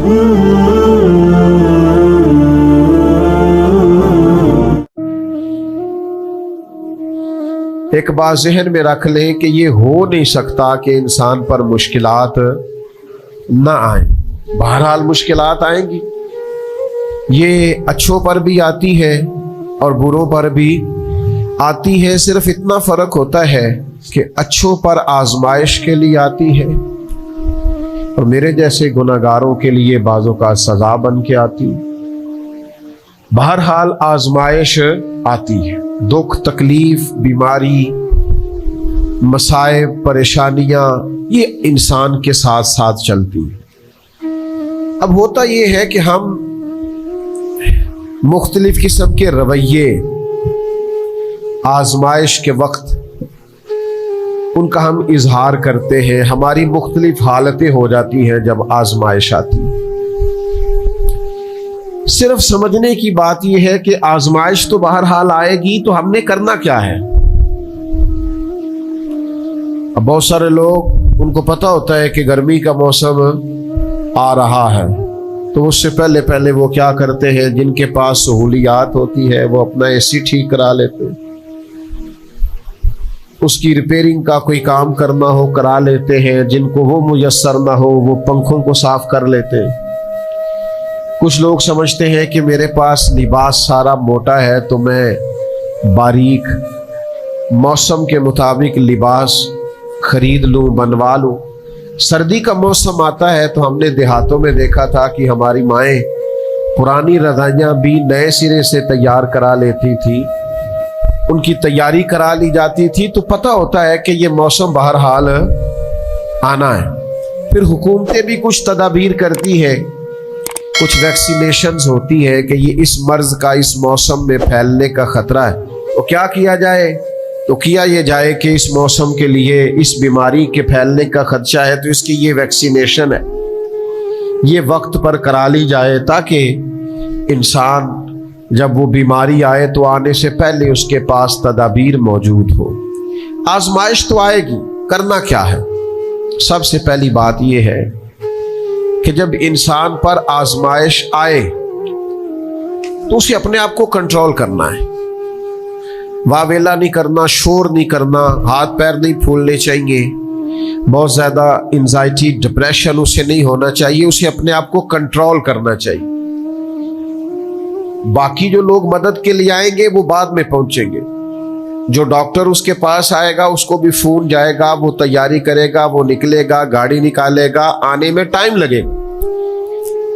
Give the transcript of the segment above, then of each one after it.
एक बात ज़हन में रख लें कि ये हो नहीं सकता कि इंसान पर मुश्किलात ना आए। बहरहाल मुश्किलात आएंगी, ये अच्छों पर भी आती है और बुरों पर भी आती है। सिर्फ इतना फ़र्क होता है कि अच्छों पर आजमाइश के लिए आती है और मेरे जैसे गुनाहगारों के लिए बाज़ों का सज़ा बन के आती है। बहरहाल आजमाइश आती है, दुख, तकलीफ, बीमारी, मसाइब, परेशानियां, ये इंसान के साथ साथ चलती हैं। अब होता ये है कि हम मुख्तलिफ किस्म के रवैये आजमाइश के वक्त उनका हम इजहार करते हैं। हमारी मुख्तलिफ हालतें हो जाती हैं जब आजमाइश आती है। सिर्फ समझने की बात यह है कि आजमाइश तो बहरहाल आएगी, तो हमने करना क्या है। अब बहुत सारे लोग, उनको पता होता है कि गर्मी का मौसम आ रहा है, तो उससे पहले पहले वो क्या करते हैं, जिनके पास सहूलियात होती है वो अपना एसी ठीक करा लेते हैं, उसकी रिपेयरिंग का कोई काम करना हो करा लेते हैं, जिनको वो मुयस्सर ना हो वो पंखों को साफ कर लेते हैं। कुछ लोग समझते हैं कि मेरे पास लिबास सारा मोटा है तो मैं बारीक मौसम के मुताबिक लिबास खरीद लूं, बनवा लूं। सर्दी का मौसम आता है तो हमने देहातों में देखा था कि हमारी माएँ पुरानी रज़ाइयाँ भी नए सिरे से तैयार करा लेती थी, उनकी तैयारी करा ली जाती थी। तो पता होता है कि ये मौसम बहरहाल आना है। फिर हुकूमतें भी कुछ तदाबीर करती है, कुछ वैक्सीनेशंस होती है कि ये इस मर्ज का इस मौसम में फैलने का खतरा है, तो क्या किया जाए, तो किया ये जाए कि इस मौसम के लिए इस बीमारी के फैलने का खदशा है तो इसकी ये वैक्सीनेशन है, ये वक्त पर करा ली जाए ताकि इंसान जब वो बीमारी आए तो आने से पहले उसके पास तदाबीर मौजूद हो। आजमाइश तो आएगी, करना क्या है। सबसे पहली बात यह है कि जब इंसान पर आजमाइश आए तो उसे अपने आप को कंट्रोल करना है। वावेला नहीं करना, शोर नहीं करना, हाथ पैर नहीं फूलने चाहिए, बहुत ज्यादा एंजाइटी डिप्रेशन उसे नहीं होना चाहिए, उसे अपने आप को कंट्रोल करना चाहिए। बाकी जो लोग मदद के लिए आएंगे वो बाद में पहुंचेंगे। जो डॉक्टर उसके पास आएगा उसको भी फोन जाएगा, वो तैयारी करेगा, वो निकलेगा, गाड़ी निकालेगा, आने में टाइम लगेगा।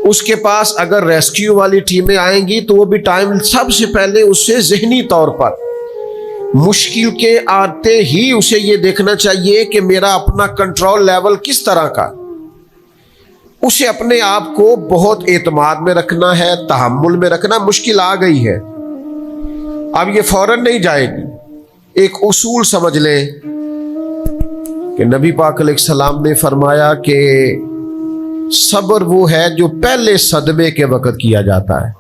उसके पास अगर रेस्क्यू वाली टीमें आएंगी तो वो भी टाइम, सबसे पहले उससे ज़हनी तौर पर मुश्किल के आते ही उसे ये देखना चाहिए कि मेरा अपना कंट्रोल लेवल किस तरह का। उसे अपने आप को बहुत एतमाद में रखना है, तहम्मुल में रखना। मुश्किल आ गई है, अब ये फौरन नहीं जाएगी। एक उसूल समझ लें कि नबी पाक अलैहिस्सलाम ने फरमाया कि सब्र वो है जो पहले सदमे के वक्त किया जाता है।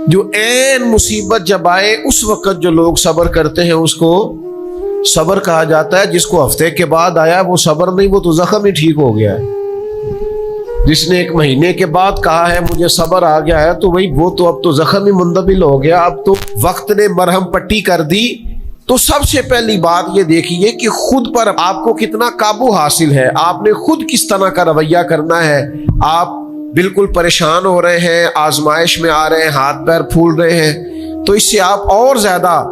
जो ऐन मुसीबत जब आए उस वक्त जो लोग सब्र करते हैं उसको सब्र कहा जाता है। जिसको हफ्ते के बाद आया वो सब्र नहीं, वो तो जख्म ही ठीक हो गया है। जिसने एक महीने के बाद कहा है मुझे सब्र आ गया है, तो वही वो तो अब तो जख्म ही मुंदबिल हो गया, अब तो वक्त ने मरहम पट्टी कर दी। तो सबसे पहली बात ये देखिए कि खुद पर आपको कितना काबू हासिल है, आपने खुद किस तरह का रवैया करना है। आप बिल्कुल परेशान हो रहे हैं, आजमाइश में आ रहे हैं, हाथ पैर फूल रहे हैं, तो इससे आप और ज्यादा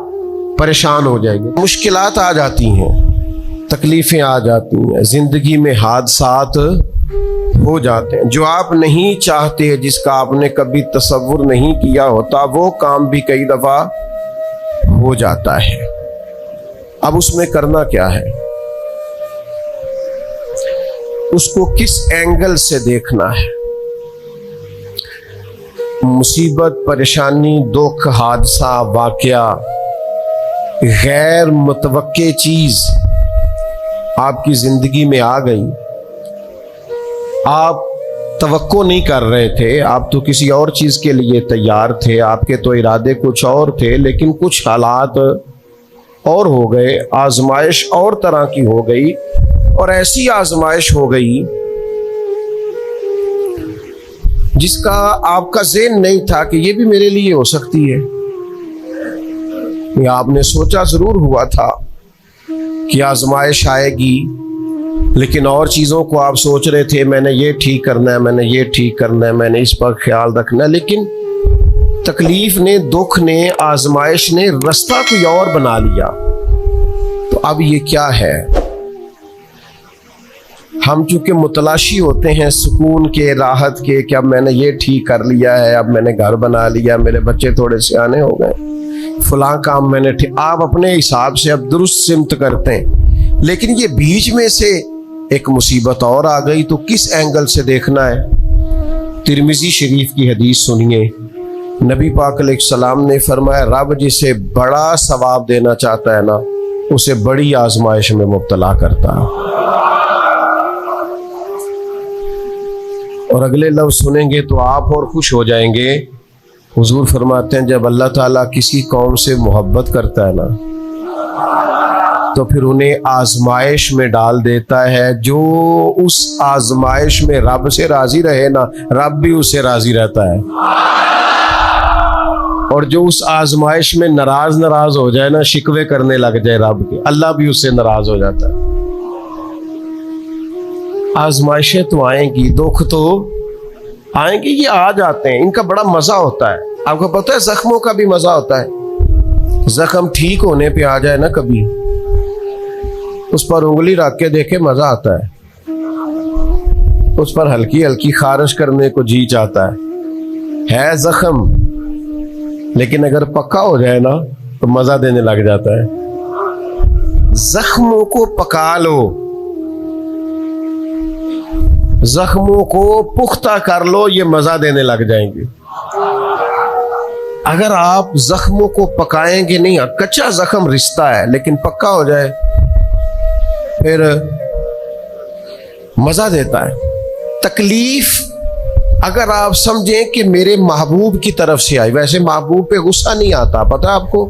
परेशान हो जाएंगे। मुश्किलात आ जाती हैं, तकलीफें आ जाती हैं, जिंदगी में हादसात हो जाते हैं जो आप नहीं चाहते, जिसका आपने कभी तसव्वुर नहीं किया होता, वो काम भी कई दफा हो जाता है। अब उसमें करना क्या है, उसको किस एंगल से देखना है। मुसीबत, परेशानी, दुख, हादसा, वाकया, गैर मुतवक्के चीज आपकी जिंदगी में आ गई, आप तवक्को नहीं कर रहे थे, आप तो किसी और चीज के लिए तैयार थे, आपके तो इरादे कुछ और थे, लेकिन कुछ हालात और हो गए, आजमाइश और तरह की हो गई। और ऐसी आजमाइश हो गई जिसका आपका ज़हन नहीं था कि ये भी मेरे लिए हो सकती है, या आपने सोचा जरूर हुआ था कि आजमाइश आएगी, लेकिन और चीज़ों को आप सोच रहे थे, मैंने ये ठीक करना है, मैंने ये ठीक करना है, मैंने इस पर ख्याल रखना है, लेकिन तकलीफ ने, दुख ने, आजमाइश ने रास्ता कोई और बना लिया। तो अब ये क्या है? हम चूंकि मुतलाशी होते हैं सुकून के, राहत के, कि अब मैंने ये ठीक कर लिया है, अब मैंने घर बना लिया, मेरे बच्चे थोड़े सियाने हो गए, फलां काम मैंने आप अपने हिसाब से अब दुरुस्त सिमत करते हैं। लेकिन ये बीच में से एक मुसीबत और आ गई, तो किस एंगल से देखना है? तिरमिजी शरीफ की हदीस सुनिए। नबी पाक अलैहिस्सलाम ने फरमाया, रब जिसे बड़ा सवाब देना चाहता है ना, उसे बड़ी आजमाइश में मुब्तला करता है। और अगले लफ्ज़ सुनेंगे तो आप और खुश हो जाएंगे। हुजूर फरमाते हैं, जब अल्लाह ताला किसी कौम से मोहब्बत करता है ना, तो फिर उन्हें आजमाइश में डाल देता है। जो उस आजमाइश में रब से राजी रहे ना, रब भी उससे राजी रहता है। और जो उस आजमाइश में नाराज हो जाए ना, शिकवे करने लग जाए रब के, अल्लाह भी उससे नाराज हो जाता है। आजमाइशें तो आएंगी, दुख तो आएंगे, ये आ जाते हैं, इनका बड़ा मजा होता है। आपको पता है जख्मों का भी मजा होता है। जख्म ठीक होने पे आ जाए ना, कभी उस पर उंगली रख के देखे, मजा आता है। उस पर हल्की हल्की खारिश करने को जी चाहता है जख्म, लेकिन अगर पक्का हो जाए ना तो मजा देने लग जाता है। जख्मों को पका लो, जख्मों को पुख्ता कर लो, ये मजा देने लग जाएंगे। अगर आप जख्मों को पकाएंगे नहीं, कच्चा जख्म रिश्ता है, लेकिन पक्का हो जाए फिर मजा देता है। तकलीफ अगर आप समझें कि मेरे महबूब की तरफ से आई, वैसे महबूब पे गुस्सा नहीं आता, पता है आपको?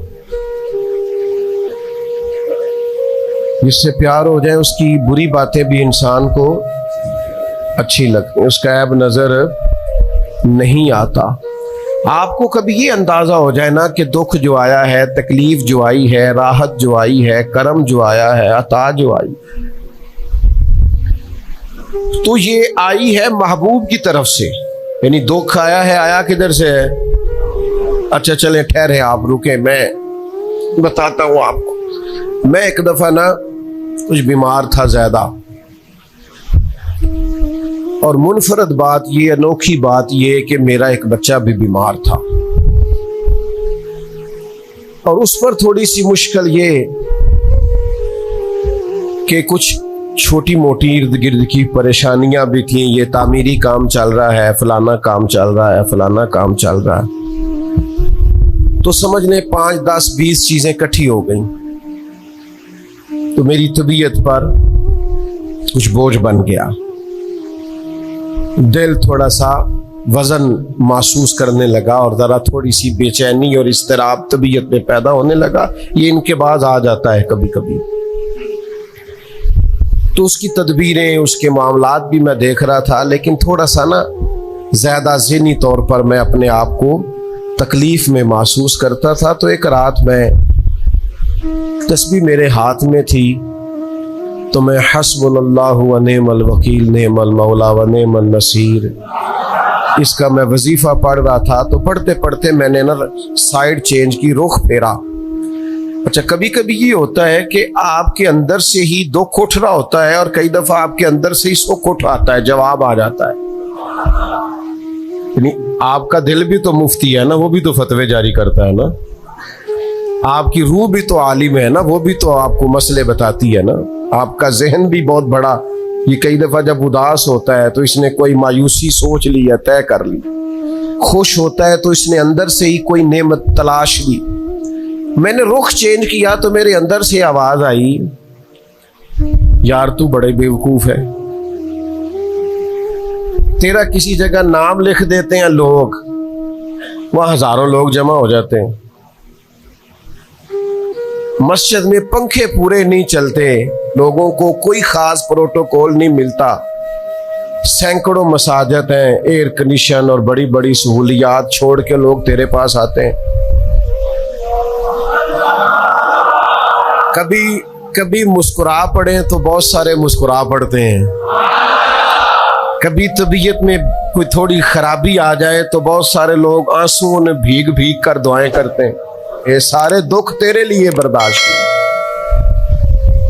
जिससे प्यार हो जाए उसकी बुरी बातें भी इंसान को अच्छी लगती है, उसका ऐब नजर नहीं आता। आपको कभी ये अंदाजा हो जाए ना कि दुख जो आया है, तकलीफ जो आई है, राहत जो आई है, करम जो आया है, अता जो आई, तो ये आई है महबूब की तरफ से। यानी दुख आया है, आया किधर से है? अच्छा चले ठहरे, आप रुके, मैं बताता हूं आपको। मैं एक दफा ना कुछ बीमार था ज्यादा, और मुनफरद बात ये, अनोखी बात ये कि मेरा एक बच्चा भी बीमार था, और उस पर थोड़ी सी मुश्किल ये कि कुछ छोटी मोटी इर्द गिर्द की परेशानियां भी थी। ये तामीरी काम चल रहा है, फलाना काम चल रहा है, फलाना काम चल रहा है, तो समझ लें 5, 10, 20 चीजें इकट्ठी हो गई, तो मेरी तबीयत पर कुछ बोझ बन गया। दिल थोड़ा सा वजन महसूस करने लगा, और जरा थोड़ी सी बेचैनी और इस्तराब तबीयत में पैदा होने लगा। ये इनके बाद आ जाता है कभी कभी। तो उसकी तदबीरें, उसके मामलात भी मैं देख रहा था, लेकिन थोड़ा सा ना ज्यादा ज़हनी तौर पर मैं अपने आप को तकलीफ में महसूस करता था। तो एक रात मैं, तस्बीह मेरे हाथ में थी, तो मैं हस्बुनल्लाहु व निअमल वकील, निअमल मौला व निअमल नसीर, इसका मैं वजीफा पढ़ रहा था। तो पढ़ते पढ़ते मैंने ना साइड चेंज की, रुख फेरा। अच्छा, कभी कभी ये होता है कि आपके अंदर से ही दुख उठ रहा होता है, और कई दफा आपके अंदर से ही सुख उठ आता है, जवाब आ जाता है। यानी आपका दिल भी तो मुफ्ती है ना, वो भी तो फतवे जारी करता है ना। आपकी रूह भी तो आलिम है ना, वो भी तो आपको मसले बताती है ना। आपका जहन भी बहुत बड़ा, ये कई दफा जब उदास होता है तो इसने कोई मायूसी सोच ली या तय कर ली, खुश होता है तो इसने अंदर से ही कोई नेमत तलाश ली। मैंने रुख चेंज किया तो मेरे अंदर से आवाज आई, यार तू बड़े बेवकूफ है, तेरा किसी जगह नाम लिख देते हैं लोग, वहां हजारों लोग जमा हो जाते हैं, मस्जिद में पंखे पूरे नहीं चलते, लोगों को कोई खास प्रोटोकॉल नहीं मिलता, सैकड़ों मसाजिद हैं, एयर कंडीशन और बड़ी बड़ी सहूलियात छोड़ के लोग तेरे पास आते हैं। कभी कभी मुस्कुरा पड़े तो बहुत सारे मुस्कुरा पड़ते हैं, कभी तबीयत में कोई थोड़ी खराबी आ जाए तो बहुत सारे लोग आंसुओं में भीग भीग कर दुआएं करते हैं। ये सारे दुख तेरे लिए बर्दाश्त किए।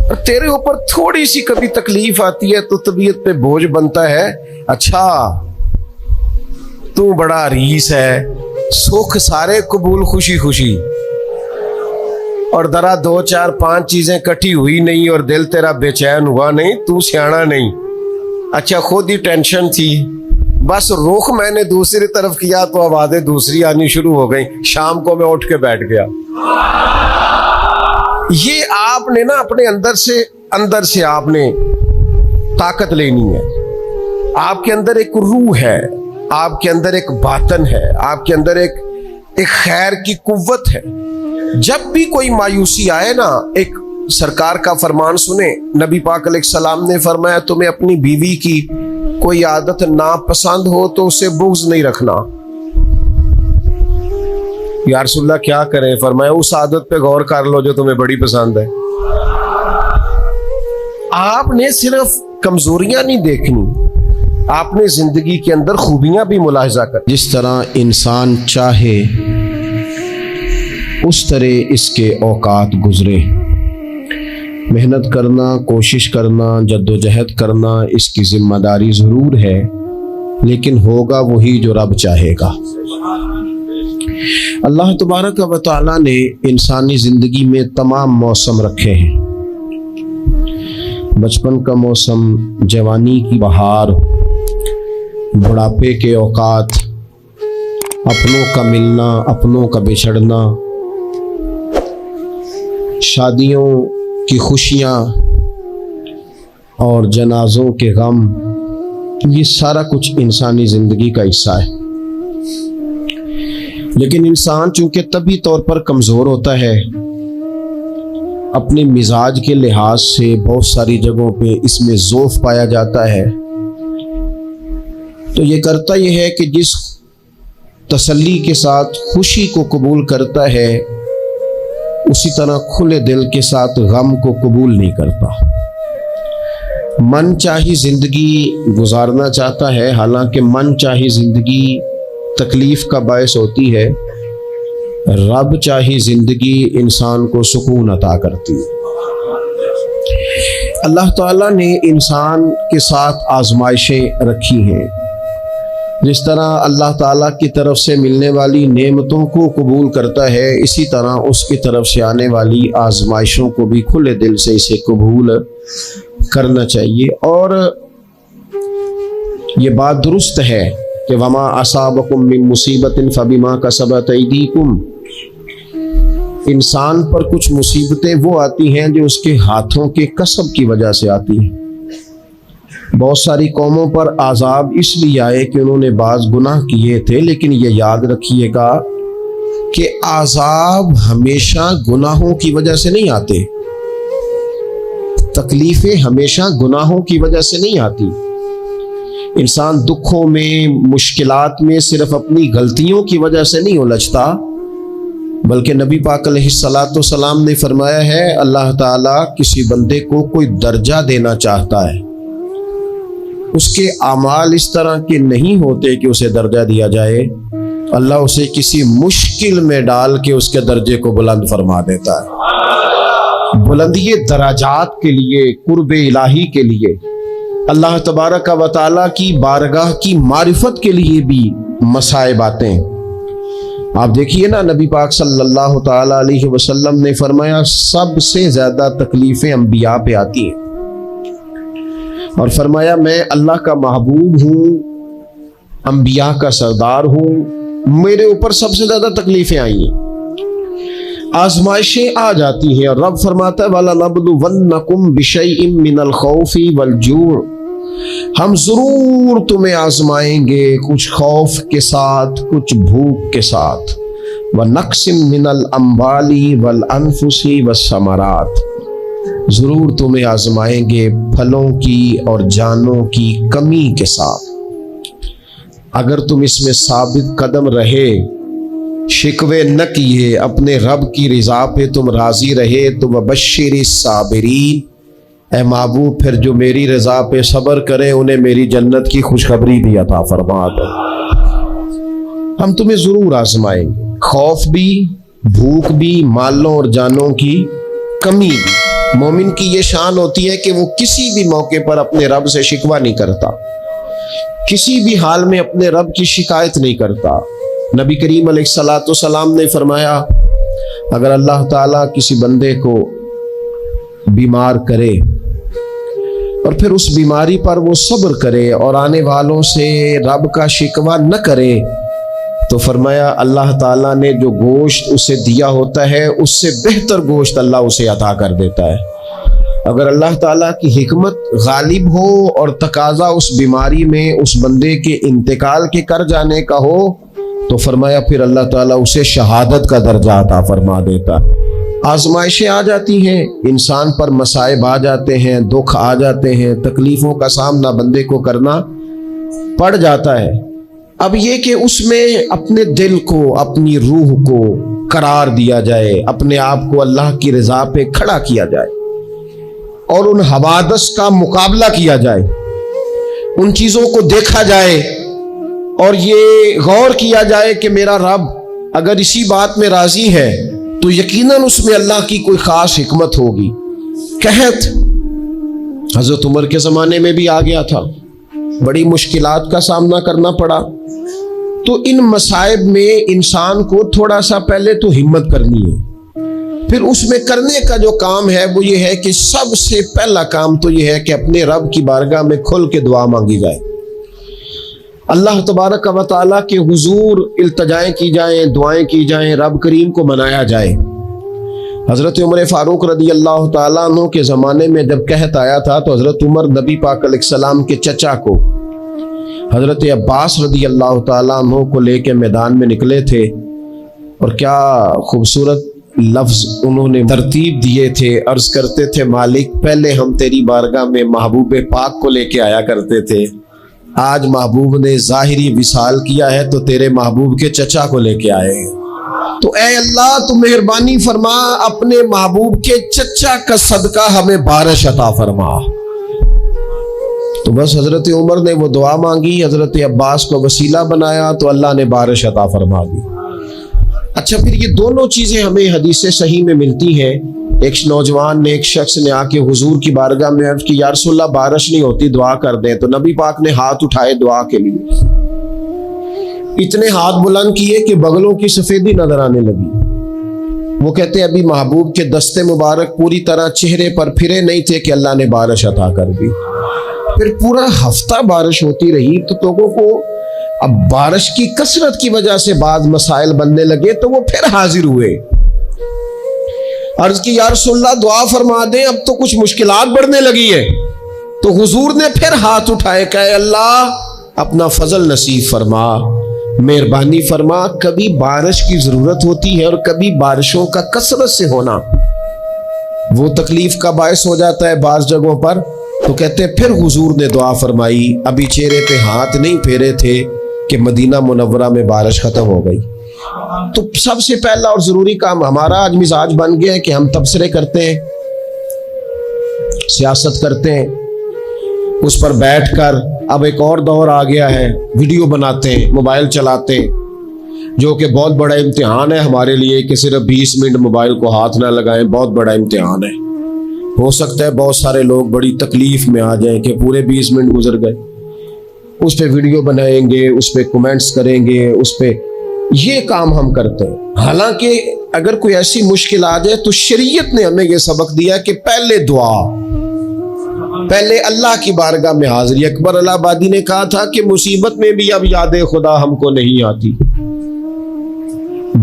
और तेरे ऊपर थोड़ी सी कभी तकलीफ आती है तो तबीयत पे बोझ बनता है, अच्छा तू बड़ा रीस है, सुख सारे कबूल खुशी खुशी, और दरा 2 4 5 चीजें इकट्ठी हुई नहीं और दिल तेरा बेचैन हुआ नहीं, तू सियाना नहीं। अच्छा खुद ही टेंशन थी, बस रुख मैंने दूसरी तरफ किया तो आवाजें दूसरी आनी शुरू हो गई, शाम को मैं उठ के बैठ गया। ये आपने ना अपने अंदर से आपने ताकत लेनी है। आपके अंदर एक रूह है, आपके अंदर एक बातन है, आपके अंदर एक खैर की कुव्वत है। जब भी कोई मायूसी आए ना, एक सरकार का फरमान सुने। नबी पाक अलैहिस्सलाम ने फरमाया, तुम्हें अपनी बीवी की कोई आदत नापसंद हो तो उसे बुग़्ज़ नहीं रखना। या रसूलल्लाह क्या करें? फरमाया उस आदत पे गौर कर लो जो तुम्हें बड़ी पसंद है। आपने सिर्फ कमजोरियां नहीं देखनी, आपने जिंदगी के अंदर खूबियां भी मुलाहिजा कर। जिस तरह इंसान चाहे उस तरह इसके औकात गुजरे। मेहनत करना, कोशिश करना, जद्दोजहद करना इसकी जिम्मेदारी जरूर है, लेकिन होगा वही जो रब चाहेगा। अल्लाह तबारक व तआला ने इंसानी जिंदगी में तमाम मौसम रखे हैं। बचपन का मौसम, जवानी की बहार, बुढ़ापे के औकात, अपनों का मिलना, अपनों का बिछड़ना, शादियों की खुशियाँ और जनाजों के गम, ये सारा कुछ इंसानी जिंदगी का हिस्सा है। लेकिन इंसान चूंकि तभी तौर पर कमजोर होता है, अपने मिजाज के लिहाज से बहुत सारी जगहों पे इसमें ज़ौफ़ पाया जाता है, तो ये करता यह है कि जिस तसल्ली के साथ खुशी को कबूल करता है, उसी तरह खुले दिल के साथ गम को कबूल नहीं करता। मन चाही जिंदगी गुजारना चाहता है, हालांकि मन चाही जिंदगी तकलीफ का बायस होती है। रब चाही जिंदगी इंसान को सुकून अता करती है। अल्लाह ताला ने इंसान के साथ आजमाइशें रखी हैं। जिस तरह अल्लाह ताला की तरफ से मिलने वाली नेमतों को कबूल करता है, इसी तरह उसकी तरफ से आने वाली आजमाइशों को भी खुले दिल से इसे कबूल करना चाहिए। और ये बात दुरुस्त है कि वमा असाबकुम मिन मुसीबतिन फबिमा कसबत ऐदीकुम, इंसान पर कुछ मुसीबतें वो आती हैं जो उसके हाथों के कसब की वजह से आती हैं। बहुत सारी कौमों पर आज़ाब इसलिए आए कि उन्होंने बाज़ गुनाह किए थे, लेकिन ये याद रखिएगा कि आज़ाब हमेशा गुनाहों की वजह से नहीं आते, तकलीफें हमेशा गुनाहों की वजह से नहीं आती। इंसान दुखों में, मुश्किलात में सिर्फ अपनी गलतियों की वजह से नहीं उलझता, बल्कि नबी पाक अलैहिस्सलाम ने फरमाया है, अल्लाह ताला किसी बंदे को कोई दर्जा देना चाहता है, उसके आमाल इस तरह के नहीं होते कि उसे दर्जा दिया जाए, अल्लाह उसे किसी मुश्किल में डाल के उसके दर्जे को बुलंद फरमा देता है। बुलंदी दराजात के लिए, कुर्बे इलाही के लिए, अल्लाह तबारक व तआला की बारगाह की मारिफत के लिए भी मसाइब आते हैं। आप देखिए ना, नबी पाक सल्लल्लाहु तआला अलैहि वसल्लम ने फरमाया, सबसे ज्यादा तकलीफें अंबिया पे आती हैं, और फरमाया मैं अल्लाह का महबूब हूँ, अंबिया का सरदार हूँ, मेरे ऊपर सबसे ज्यादा तकलीफें आई हैं, आजमाइशें आ जाती हैं। और रब फरमाता है, वला नबलुवन्नकुम बिशैइन मिनल खौफी वल जूअ, हम जरूर तुम्हें आजमाएंगे कुछ खौफ के साथ, कुछ भूख के साथ, व नक्सिम मिनल अम्वाली वल अनफुसी वस्समरात, जरूर तुम्हें आजमाएंगे फलों की और जानों की कमी के साथ। अगर तुम इसमें साबित कदम रहे, शिकवे न किए, अपने रब की रिजा पे तुम राजी रहे, तो वबश्शिर साबिरीन, ए महबूब फिर जो मेरी रजा पे सब्र करें उन्हें मेरी जन्नत की खुशखबरी भी अता फरमा दो। हम तुम्हें जरूर आजमाएंगे, खौफ भी, भूख भी, मालों और जानों की कमी भी। मोमिन की ये शान होती है कि वो किसी भी मौके पर अपने रब से शिकवा नहीं करता, किसी भी हाल में अपने रब की शिकायत नहीं करता। नबी करीम अलैहिस्सलाम ने फरमाया, अगर अल्लाह ताला किसी बंदे को बीमार करे और फिर उस बीमारी पर वो सब्र करे और आने वालों से रब का शिकवा न करे, तो फरमाया अल्लाह ताला ने जो गोश्त उसे दिया होता है उससे बेहतर गोश्त अल्लाह उसे अता कर देता है। अगर अल्लाह ताला की हिकमत गालिब हो और तकाजा उस बीमारी में उस बंदे के इंतकाल के कर जाने का हो, तो फरमाया फिर अल्लाह ताला उसे शहादत का दर्जा अता फरमा देता। आजमाइशें आ जाती हैं, इंसान पर मसाइब आ जाते हैं, दुख आ जाते हैं, तकलीफों का सामना बंदे को करना पड़ जाता है। अब ये कि उसमें अपने दिल को, अपनी रूह को करार दिया जाए, अपने आप को अल्लाह की रजा पे खड़ा किया जाए और उन हवादस का मुकाबला किया जाए, उन चीजों को देखा जाए और ये गौर किया जाए कि मेरा रब अगर इसी बात में राजी है तो यकीनन उसमें अल्लाह की कोई खास हिकमत होगी। कहत हजरत उमर के जमाने में भी आ गया था, बड़ी मुश्किलात का सामना करना पड़ा। तो इन मसाइब में इंसान को थोड़ा सा पहले तो हिम्मत करनी है, फिर उसमें करने का जो काम है वो ये है कि सबसे पहला काम तो ये है कि अपने रब की बारगाह में खुल के दुआ मांगी जाए, अल्लाह तबारक व तआला के हुजूर इल्तजाएं की जाएं, दुआएं की जाएं, रब करीम को मनाया जाए। हज़रत उमर फारूक रदी अल्लाह तआला अन्हु के ज़माने में जब कहत आया था तो हज़रत उमर नबी पाक अलैहिस्सलाम के चचा को हज़रत अब्बास रदी अल्लाह तआला अन्हु को लेके मैदान में निकले थे और क्या खूबसूरत लफ्ज़ उन्होंने तरतीब दिए थे। अर्ज़ करते थे, मालिक पहले हम तेरी बारगाह में महबूब पाक को लेके आया करते थे, आज महबूब ने ज़ाहिरी विसाल किया है तो तेरे महबूब के चचा को लेके आए हैं। तो ऐ अल्लाह तू मेहरबानी फरमा, अपने महबूब के चचा का सदका हमें बारिश अता फरमा। तो बस हजरत उमर ने वो दुआ मांगी, हजरत अब्बास को वसीला बनाया तो अल्लाह ने बारिश अता फरमा दी। अच्छा, फिर ये दोनों चीजें हमें हदीस सही में मिलती हैं। एक नौजवान ने, एक शख्स ने आके हुजूर की बारगाह में अर्ज की, या रसूलल्लाह बारिश नहीं होती, दुआ कर दें। तो नबी पाक ने हाथ उठाए दुआ के लिए, इतने हाथ बुलंद किए कि बगलों की सफेदी नजर आने लगी। वो कहते अभी महबूब के दस्ते मुबारक पूरी तरह चेहरे पर फिरे नहीं थे कि अल्लाह ने बारिश अता कर दी। फिर पूरा हफ्ता बारिश होती रही तो लोगों को अब बारिश की कसरत की वजह से बाद मसाइल बनने लगे, तो वो फिर हाजिर हुए। अर्ज की, या रसूलल्लाह दुआ फरमा दें, अब तो कुछ मुश्किलात बढ़ने लगी है। तो हुजूर ने फिर हाथ उठाए, कहे अल्लाह अपना फजल नसीब फरमा, मेहरबानी फरमा। कभी बारिश की जरूरत होती है और कभी बारिशों का कसरत से होना वो तकलीफ का बायस हो जाता है बाज़ जगहों पर। तो कहते फिर हुजूर ने दुआ फरमाई, अभी चेहरे पे हाथ नहीं फेरे थे कि मदीना मुनव्वरा में बारिश खत्म हो गई। तो सबसे पहला और जरूरी काम हमारा आज मिजाज बन गया है कि हम तबसरे करते हैं, सियासत करते हैं, उस पर बैठकर। अब एक और दौर आ गया है, वीडियो बनाते हैं, मोबाइल चलाते हैं, जो कि बहुत बड़ा इम्तिहान है हमारे लिए कि सिर्फ 20 मिनट मोबाइल को हाथ ना लगाएं, बहुत बड़ा इम्तिहान है। हो सकता है बहुत सारे लोग बड़ी तकलीफ में आ जाएं कि पूरे 20 मिनट गुजर गए। उस पर वीडियो बनाएंगे, उस पर कमेंट्स करेंगे, उस पर ये काम हम करते हैं। हालांकि अगर कोई ऐसी मुश्किल आ जाए तो शरीयत ने हमें यह सबक दिया कि पहले दुआ, पहले अल्लाह की बारगाह में हाजिरी। अकबर इलाहाबादी ने कहा था कि मुसीबत में भी अब याद खुदा हमको नहीं आती।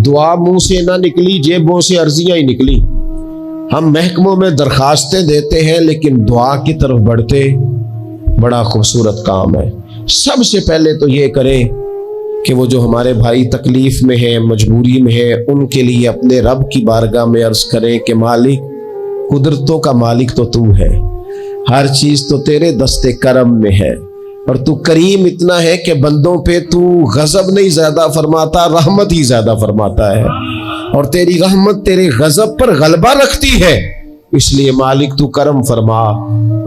दुआ मुंह से ना निकली, जेबों से अर्जियां ही निकली। हम महकमों में दरखास्तें देते हैं लेकिन दुआ की तरफ बढ़ते बड़ा खूबसूरत काम है। सबसे पहले तो ये करें कि वो जो हमारे भाई तकलीफ में है, मजबूरी में है, उनके लिए अपने रब की बारगाह में अर्ज करें कि मालिक कुदरतों का मालिक तो तू है, हर चीज तो तेरे दस्ते करम में है। और तू करीम इतना है कि बंदों पे तू गजब नहीं ज्यादा फरमाता, रहमत ही ज्यादा फरमाता है। और तेरी रहमत तेरे गजब पर गलबा रखती है, इसलिए मालिक तू करम फरमा।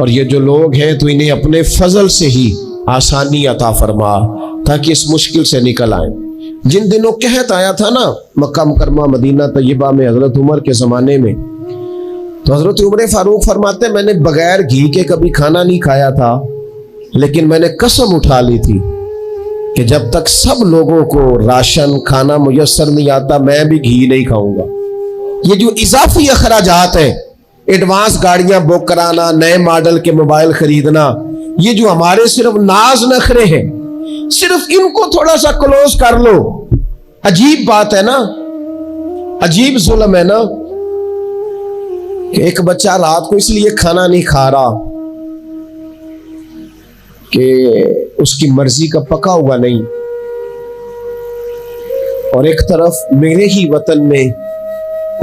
और ये जो लोग हैं तू इन्हें अपने फजल से ही आसानी अता फरमा, ताकि इस मुश्किल से निकल आए। जिन दिनों कहत आया था ना मक्का मुकरमा मदीना तैयबा में हजरत उमर के जमाने में, तो हजरत उमर फारूक फरमाते मैंने बगैर घी के कभी खाना नहीं खाया था, लेकिन मैंने कसम उठा ली थी कि जब तक सब लोगों को राशन खाना मुयस्सर नहीं आता मैं भी घी नहीं खाऊंगा। ये जो इजाफी अखराजात है, एडवांस गाड़ियां बुक कराना, नए मॉडल के मोबाइल खरीदना, ये जो हमारे सिर्फ नाज नखरे हैं, सिर्फ इनको थोड़ा सा क्लोज कर लो। अजीब बात है ना, अजीब जुल्म है ना कि एक बच्चा रात को इसलिए खाना नहीं खा रहा कि उसकी मर्जी का पका हुआ नहीं, और एक तरफ मेरे ही वतन में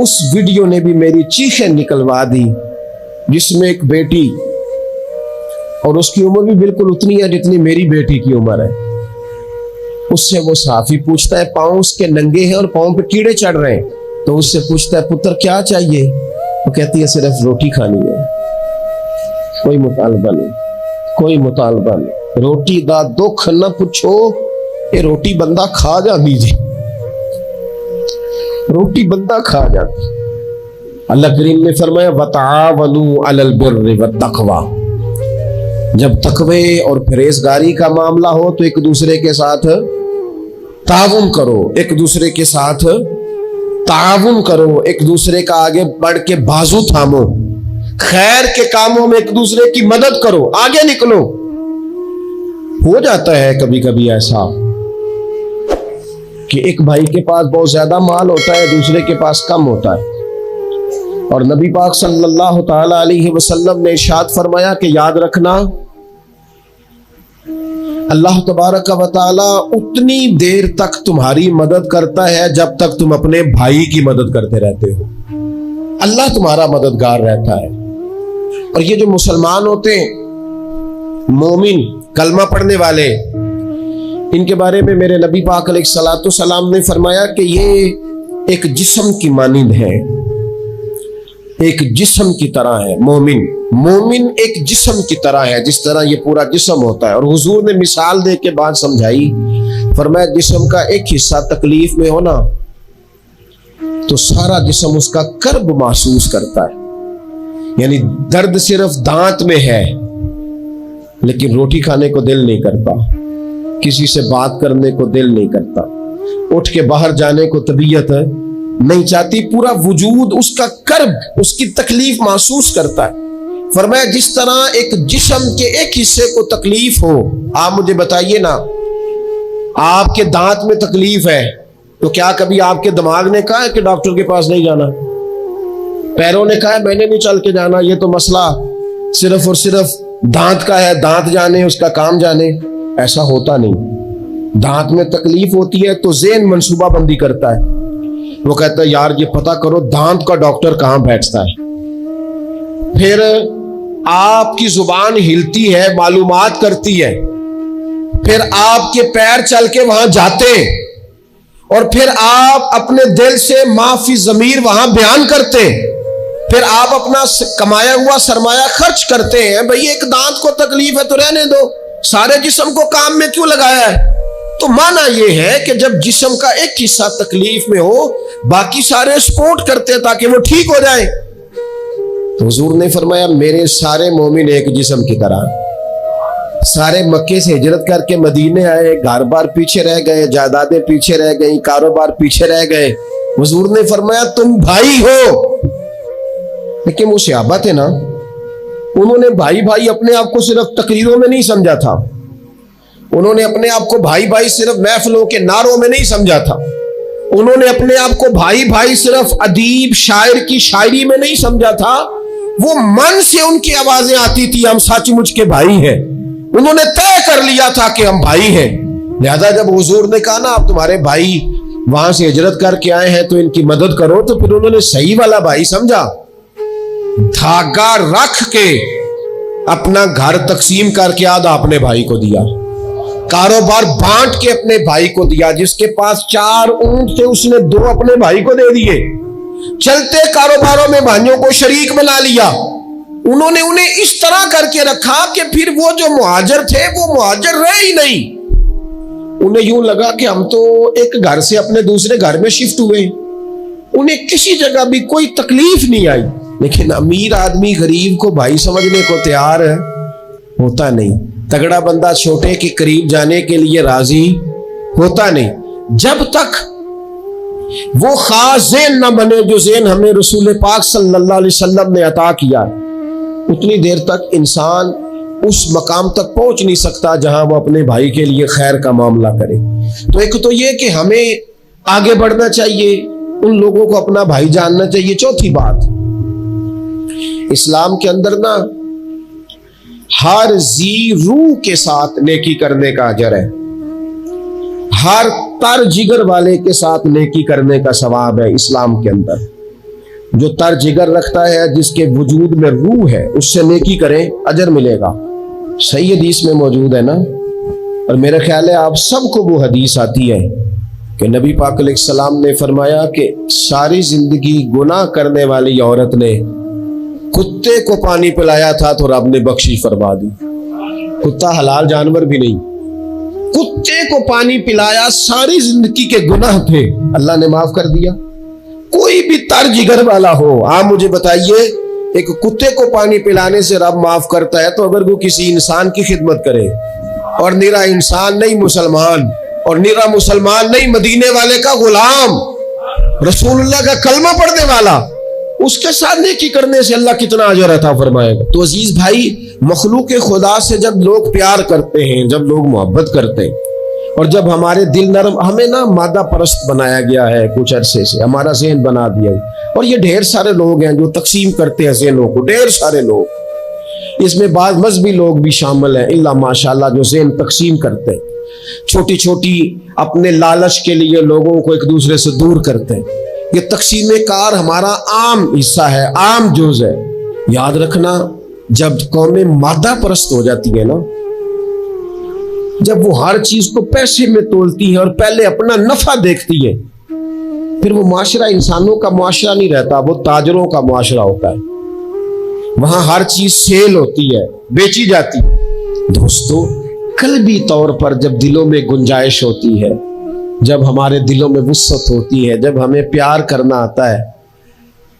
उस वीडियो ने भी मेरी चीखें निकलवा दी, जिसमें एक बेटी, और उसकी उम्र भी बिल्कुल उतनी है जितनी मेरी बेटी की उम्र है, उससे वो साफी पूछता है, पांव उसके नंगे हैं और पांव पे कीड़े चढ़ रहे हैं, तो उससे पूछता है पुत्र क्या चाहिए? वो कहती है सिर्फ रोटी खानी है, कोई मुतालबा नहीं, कोई मुतालबा नहीं। रोटी दा दुख न पूछो, ये रोटी बंदा खा जा दीजिए, रोटी बंदा खा जाती। अल्लाह करीम ने फरमाया वतावनु अलल बिर्रि वत्तक़वा, जब तकवे और परहेजगारी का मामला हो तो एक दूसरे के साथ ताउन करो, एक दूसरे के साथ ताउन करो, एक दूसरे का आगे बढ़ के बाजू थामो, खैर के कामों में एक दूसरे की मदद करो, आगे निकलो। हो जाता है कभी कभी ऐसा कि एक भाई के पास बहुत ज्यादा माल होता है, दूसरे के पास कम होता है, और नबी पाक सल्लल्लाहु ताला अलैहि वसल्लम ने इरशाद फरमाया कि याद रखना अल्लाह तबारक व तआला उतनी देर तक तुम्हारी मदद करता है जब तक तुम अपने भाई की मदद करते रहते हो। अल्लाह तुम्हारा मददगार रहता है। और ये जो मुसलमान होते हैं, मोमिन, कलमा पढ़ने वाले, इनके बारे में मेरे नबी पाक अलैहिस्सलातु सलाम ने फरमाया कि ये एक जिस्म की मानिंद है, एक जिस्म की तरह है। मोमिन एक जिस्म की तरह है, जिस तरह ये पूरा जिस्म होता है। और हुजूर ने मिसाल दे के बात समझाई, फरमाया जिस्म का एक हिस्सा तकलीफ में हो ना तो सारा जिस्म उसका कर्ब महसूस करता है। यानी दर्द सिर्फ दांत में है, लेकिन रोटी खाने को दिल नहीं करता, किसी से बात करने को दिल नहीं करता, उठ के बाहर जाने को तबीयत नहीं चाहती, पूरा वजूद उसका कर्ब, उसकी तकलीफ महसूस करता है। फरमाया जिस तरह एक जिस्म के एक हिस्से को तकलीफ हो, आप मुझे बताइए ना, आपके दांत में तकलीफ है तो क्या कभी आपके दिमाग ने कहा है कि डॉक्टर के पास नहीं जाना? पैरों ने कहा है मैंने नहीं चल के जाना, ये तो मसला सिर्फ और सिर्फ दांत का है, दांत जाने उसका काम जाने? ऐसा होता नहीं। दांत में तकलीफ होती है तो ज़हन मंसूबा बंदी करता है, वो कहता है यार ये पता करो दांत का डॉक्टर कहां बैठता है। फिर आपकी जुबान हिलती है, मालूमात करती है, फिर आपके पैर चल के वहां जाते हैं, और फिर आप अपने दिल से माफी ज़मीर वहां बयान करते हैं, फिर आप अपना कमाया हुआ सरमाया खर्च करते हैं। भाई एक दांत को तकलीफ है तो रहने दो, सारे जिस्म को काम में क्यों लगाया है? तो माना यह है कि जब जिस्म का एक हिस्सा तकलीफ में हो, बाकी सारे सपोर्ट करते हैं ताकि वो ठीक हो जाए। तो हुजूर ने फरमाया मेरे सारे मोमिन एक जिस्म की तरह, सारे मक्के से हिजरत करके मदीने आए, घर बार पीछे रह गए, जायदादें पीछे रह गई, कारोबार पीछे रह गए। हुजूर ने फरमाया तुम भाई हो। लेकिन वो सहाबा थे ना, उन्होंने भाई भाई अपने आप को सिर्फ तकरीरों में नहीं समझा था, उन्होंने अपने आप को भाई भाई सिर्फ महफिलों के नारों में नहीं समझा था, उन्होंने अपने आप को भाई भाई सिर्फ अदीब शायर की शायरी में नहीं समझा था। वो मन से उनकी आवाजें आती थी हम सचमुच के भाई हैं, उन्होंने तय कर लिया था कि हम भाई हैं। लिहाजा जब हुजूर ने कहा ना आप तुम्हारे भाई वहां से हिजरत करके आए हैं तो इनकी मदद करो, तो फिर उन्होंने सही वाला भाई समझा। धागा रख के अपना घर तकसीम करके आधा अपने भाई को दिया, कारोबार बांट के अपने भाई को दिया। जिसके पास 4 ऊंट थे उसने 2 अपने भाई को दे दिए। चलते कारोबारों में भाइयों को शरीक बना लिया। उन्होंने उन्हें इस तरह करके रखा कि फिर वो जो मुहाजिर थे वो मुहाजिर रहे ही नहीं। उन्हें यूं लगा कि हम तो एक घर से अपने दूसरे घर में शिफ्ट हुए, उन्हें किसी जगह भी कोई तकलीफ नहीं आई। लेकिन अमीर आदमी गरीब को भाई समझने को तैयार होता नहीं, तगड़ा बंदा छोटे के करीब जाने के लिए राजी होता नहीं। जब तक वो खास ज़ेन न बने जो ज़ेन हमें रसूल पाक सल्लल्लाहु अलैहि वसल्लम ने अता किया, उतनी देर तक इंसान उस मकाम तक पहुंच नहीं सकता जहां वो अपने भाई के लिए खैर का मामला करे। तो एक तो ये कि हमें आगे बढ़ना चाहिए, उन लोगों को अपना भाई जानना चाहिए। चौथी बात, इस्लाम के अंदर ना हर जी रूह के साथ नेकी करने का अजर है, हर तर जिगर वाले के साथ नेकी करने का सवाब है। इस्लाम के अंदर जो तर जिगर रखता है, जिसके वजूद में रूह है, उससे नेकी करें, अजर मिलेगा। सही हदीस में मौजूद है ना। और मेरा ख्याल है आप सबको वो हदीस आती है कि नबी पाक अलैहिस्सलाम ने फरमाया कि सारी जिंदगी गुनाह करने वाली औरत ने कुत्ते को पानी पिलाया था तो रब ने बख्शिश फरमा दी। कुत्ता हलाल जानवर भी नहीं, कुत्ते को पानी पिलाया, सारी जिंदगी के गुनाह थे, अल्लाह ने माफ कर दिया। कोई भी तर जिगर वाला हो, आप मुझे बताइए, एक कुत्ते को पानी पिलाने से रब माफ करता है, तो अगर वो किसी इंसान की खिदमत करे, और निरा इंसान नहीं मुसलमान, और निरा मुसलमान नहीं मदीने वाले का गुलाम, रसूलुल्लाह का कलमा पढ़ने वाला, उसके साथ नेकी करने से अल्लाह कितना अजर अता फरमाएगा। तो अजीज भाई, मखलूक खुदा से जब लोग प्यार करते हैं, जब लोग मोहब्बत करते हैं, और जब हमारे दिल नरम, हमें ना मादा परस्त बनाया गया है कुछ अरसे से, हमारा ज़हन बना दिया है। और ये ढेर सारे लोग हैं जो तकसीम करते हैं ज़हनों को, ढेर सारे लोग, इसमें बाद मजहबी लोग भी शामिल हैं, इल्ला माशाल्लाह, जो ज़हन तकसीम करते हैं, छोटी छोटी अपने लालच के लिए लोगों को एक दूसरे से दूर करते हैं। ये तकसीम कार हमारा आम हिस्सा है, आम जुज़ है। याद रखना, जब कौमें मादा परस्त हो जाती है ना, जब वो हर चीज को पैसे में तोलती है और पहले अपना नफा देखती है, फिर वो माशरा इंसानों का माशरा नहीं रहता, वो ताजरों का माशरा होता है। वहां हर चीज सेल होती है, बेची जाती है। दोस्तों, कल्बी तौर पर जब दिलों में गुंजाइश होती है, जब हमारे दिलों में वुसअत होती है, जब हमें प्यार करना आता है,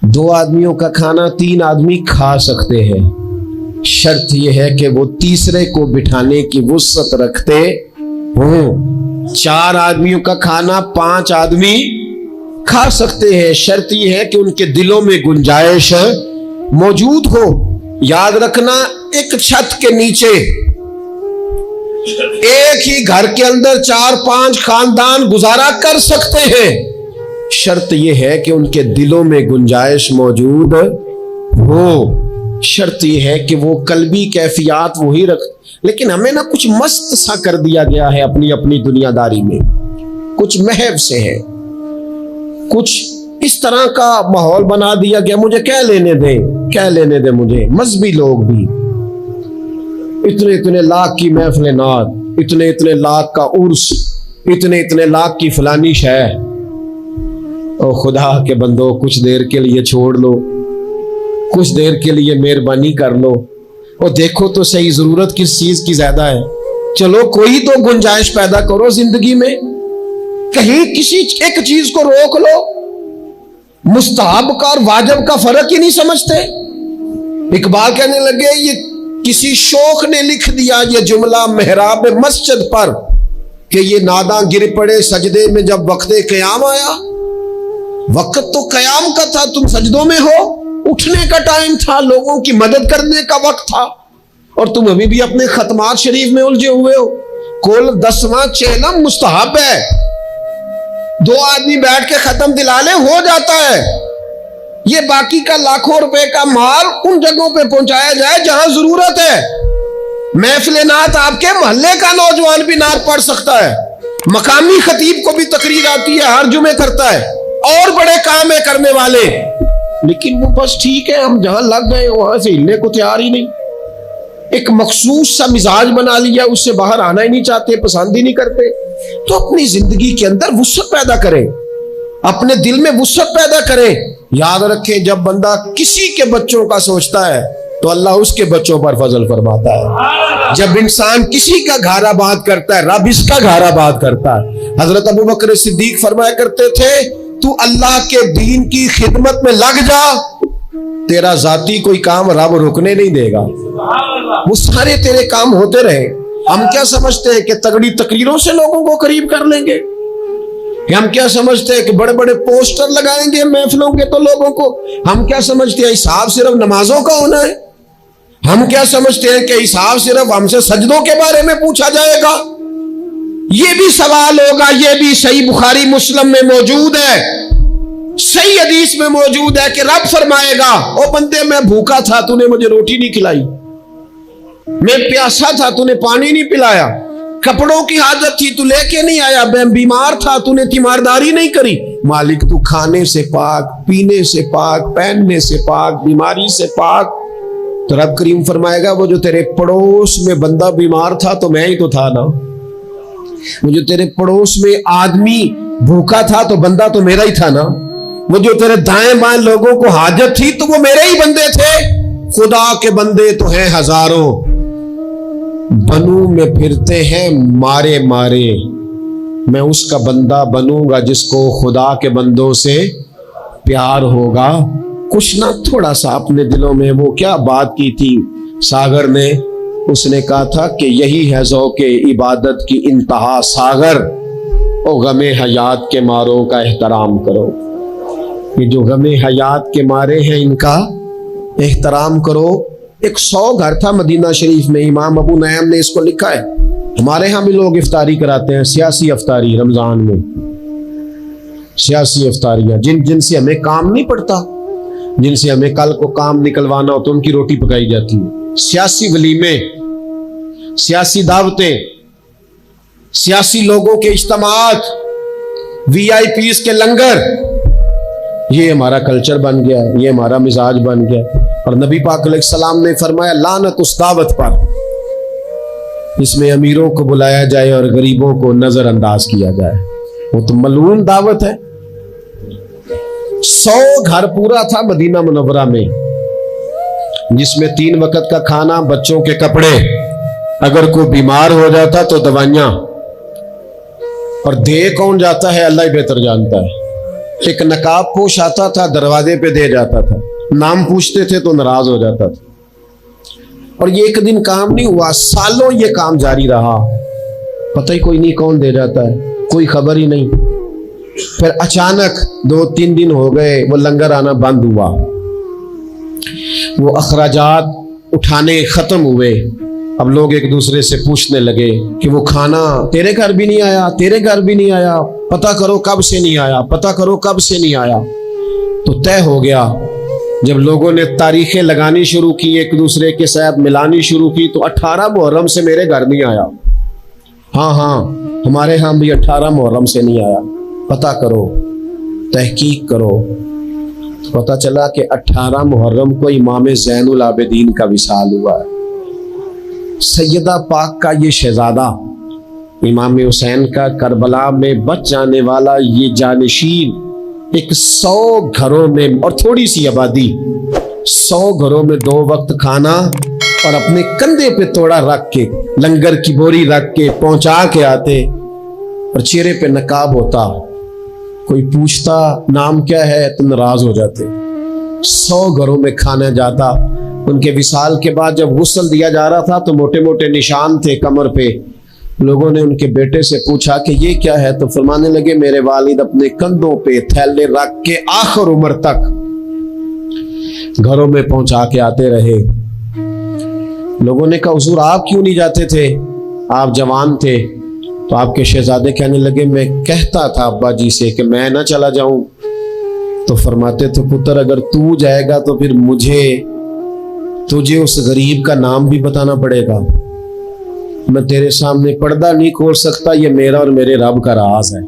2 आदमियों का खाना 3 आदमी खा सकते हैं। शर्त यह है कि वो तीसरे को बिठाने की वुसअत रखते हों। 4 आदमियों का खाना 5 आदमी खा सकते हैं। शर्त यह है कि उनके दिलों में गुंजाइश मौजूद हो। याद रखना, एक छत के नीचे, एक ही घर के अंदर 4-5 खानदान गुजारा कर सकते हैं। शर्त यह है कि उनके दिलों में गुंजाइश मौजूद हो। शर्त यह है कि वो कल्बी कैफियत वही रख। लेकिन हमें ना कुछ मस्त सा कर दिया गया है अपनी अपनी दुनियादारी में, कुछ महव से है, कुछ इस तरह का माहौल बना दिया गया, मुझे क्या लेने दें, क्या लेने दें मुझे। मजहबी लोग भी इतने इतने लाख की महफिल नात, इतने इतने लाख का उर्स, इतने इतने लाख की फलानी शह। ओ खुदा के बंदो, कुछ देर के लिए छोड़ लो, कुछ देर के लिए मेहरबानी कर लो और देखो तो सही जरूरत किस चीज की ज्यादा है। चलो कोई तो गुंजाइश पैदा करो जिंदगी में, कहीं किसी एक चीज को रोक लो। मुस्तहब का और वाजिब का फर्क ही नहीं समझते। इकबाल कहने लगे, ये किसी शौक ने लिख दिया ये जुमला मेहराब मस्जिद पर कि ये नादा गिर पड़े सजदे में जब वक्ते कयाम आया। वक्त तो कयाम का था, तुम सजदों में हो, उठने का टाइम था, लोगों की मदद करने का वक्त था, और तुम अभी भी अपने खतमात शरीफ में उलझे हुए हो। कुल 10वां चेलम मुस्तहब है, 2 आदमी बैठ के खत्म दिला ले, हो जाता है। ये बाकी का लाखों रुपए का माल उन जगहों पे पहुंचाया जाए जहां जरूरत है। महफिल नात आपके मोहल्ले का नौजवान भी नात पढ़ सकता है, मकामी खतीब को भी तकरीर आती है, हर जुमे करता है, और बड़े काम है करने वाले। लेकिन वो बस ठीक है, हम जहां लग गए वहां से हिलने को तैयार ही नहीं। एक मखसूस सा मिजाज बना लिया, उससे बाहर आना ही नहीं चाहते, पसंद ही नहीं करते। तो अपनी जिंदगी के अंदर वुसअत पैदा करें, अपने दिल में वुसअत पैदा करें। याद रखें, जब बंदा किसी के बच्चों का सोचता है तो अल्लाह उसके बच्चों पर फजल फरमाता है। जब इंसान किसी का घारा बात करता है, रब इसका घारा बात करता है। हजरत अबू बकर सिद्दीक फरमाया करते थे, तू अल्लाह के दीन की खिदमत में लग जा, तेरा जाती कोई काम रब रुकने नहीं देगा, वो सारे तेरे काम होते रहे। हम क्या समझते हैं कि तगड़ी तकरीरों से लोगों को करीब कर लेंगे? हम क्या समझते हैं कि बड़े बड़े पोस्टर लगाएंगे महफिलों के तो लोगों को? हम क्या समझते हैं हिसाब सिर्फ नमाजों का होना है? हम क्या समझते हैं कि हिसाब सिर्फ हमसे सजदों के बारे में पूछा जाएगा? ये भी सवाल होगा। ये भी सही बुखारी मुस्लिम में मौजूद है, सही हदीस में मौजूद है कि रब फरमाएगा, ओ बंदे मैं भूखा था तूने मुझे रोटी नहीं खिलाई, मैं प्यासा था तूने पानी नहीं पिलाया, कपड़ों की हाजत थी तू लेके नहीं आया, मैं बीमार था तूने तीमारदारी नहीं करी। मालिक तू खाने से पाक, पीने से पाक, पहनने से पाक, बीमारी से पाक। तो रब करीम फरमाएगा, वो जो तेरे पड़ोस में बंदा बीमार था तो मैं ही तो था ना, वो जो तेरे पड़ोस में आदमी भूखा था तो बंदा तो मेरा ही था ना, वो जो तेरे दाएं बाएं लोगों को हाजत थी तो वो मेरे ही बंदे थे। खुदा के बंदे तो हैं हजारों, बनू में फिरते हैं मारे मारे, मैं उसका बंदा बनूंगा जिसको खुदा के बंदों से प्यार होगा। कुछ ना थोड़ा सा अपने दिलों में वो क्या बात की थी सागर ने, उसने कहा था कि यही है ज़ौक़े इबादत की इंतहा सागर, ओ गमे हयात के मारों का एहतराम करो। ये जो गमे हयात के मारे हैं इनका एहतराम करो। एक 100 घर था मदीना शरीफ में, इमाम अबू नईम ने इसको लिखा है। हमारे यहाँ भी लोग इफ्तारी कराते हैं, सियासी इफ्तारी रमजान में, सियासी इफ्तारियां जिनसे हमें काम नहीं पड़ता, जिनसे हमें कल को काम निकलवाना हो तो उनकी रोटी पकाई जाती है। सियासी वलीमे, सियासी दावतें, सियासी लोगों के इज्तिमात, VIPs के लंगर, ये हमारा कल्चर बन गया है, ये हमारा मिजाज बन गया। और नबी पाक अलैहिस्सलाम ने फरमाया, लानत उस दावत पर इसमें अमीरों को बुलाया जाए और गरीबों को नजरअंदाज किया जाए, वो तो मलून दावत है। 100 घर पूरा था मदीना मुनव्वरा में, जिसमें 3 वक्त का खाना, बच्चों के कपड़े, अगर कोई बीमार हो जाता तो दवाइयां, और दे कौन जाता है अल्लाह ही बेहतर जानता है। एक नकाब पोश आता था, दरवाजे पे दे जाता था, नाम पूछते थे तो नाराज हो जाता था। और ये एक दिन काम नहीं हुआ, सालों ये काम जारी रहा, पता ही कोई नहीं कौन दे जाता है, कोई खबर ही नहीं। फिर अचानक 2-3 दिन हो गए, वो लंगर आना बंद हुआ, वो अखराजात उठाने खत्म हुए। अब लोग एक दूसरे से पूछने लगे कि वो खाना तेरे घर भी नहीं आया, तेरे घर भी नहीं आया, पता करो कब से नहीं आया, पता करो कब से नहीं आया। तो तय हो गया, जब लोगों ने तारीखें लगानी शुरू की, एक दूसरे के साथ मिलानी शुरू की, तो 18 मुहर्रम से मेरे घर नहीं आया। हाँ, हमारे यहाँ भी 18 मुहर्रम से नहीं आया, पता करो, तहकीक करो। तो पता चला कि 18 मुहर्रम को इमाम ज़ैनुल आबिदीन का विसाल हुआ है। सैयदा पाक का ये शहजादा, इमाम हुसैन का करबला में बच जाने वाला ये जानिशीन, एक 100 घरों में और थोड़ी सी आबादी, 100 घरों में 2 वक्त खाना, और अपने कंधे पे तोड़ा रख के, लंगर की बोरी रख के पहुंचा के आते, और चेहरे पे नकाब होता। कोई पूछता नाम क्या है तो नाराज हो जाते। 100 घरों में खाना जाता। उनके विसाल के बाद जब गुस्ल दिया जा रहा था तो मोटे मोटे निशान थे कमर पे। लोगों ने उनके बेटे से पूछा कि ये क्या है, तो फरमाने लगे मेरे वालिद अपने कंधों पे थैले रख के आखिर उम्र तक घरों में पहुंचा के आते रहे। लोगों ने कहा हुजूर आप क्यों नहीं जाते थे, आप जवान थे। तो आपके शहजादे कहने लगे मैं कहता था अब्बा जी से कि मैं ना चला जाऊं, तो फरमाते थे पुत्र अगर तू जाएगा तो फिर तुझे उस गरीब का नाम भी बताना पड़ेगा। मैं तेरे सामने पर्दा नहीं खोल सकता, ये मेरा और मेरे रब का राज है।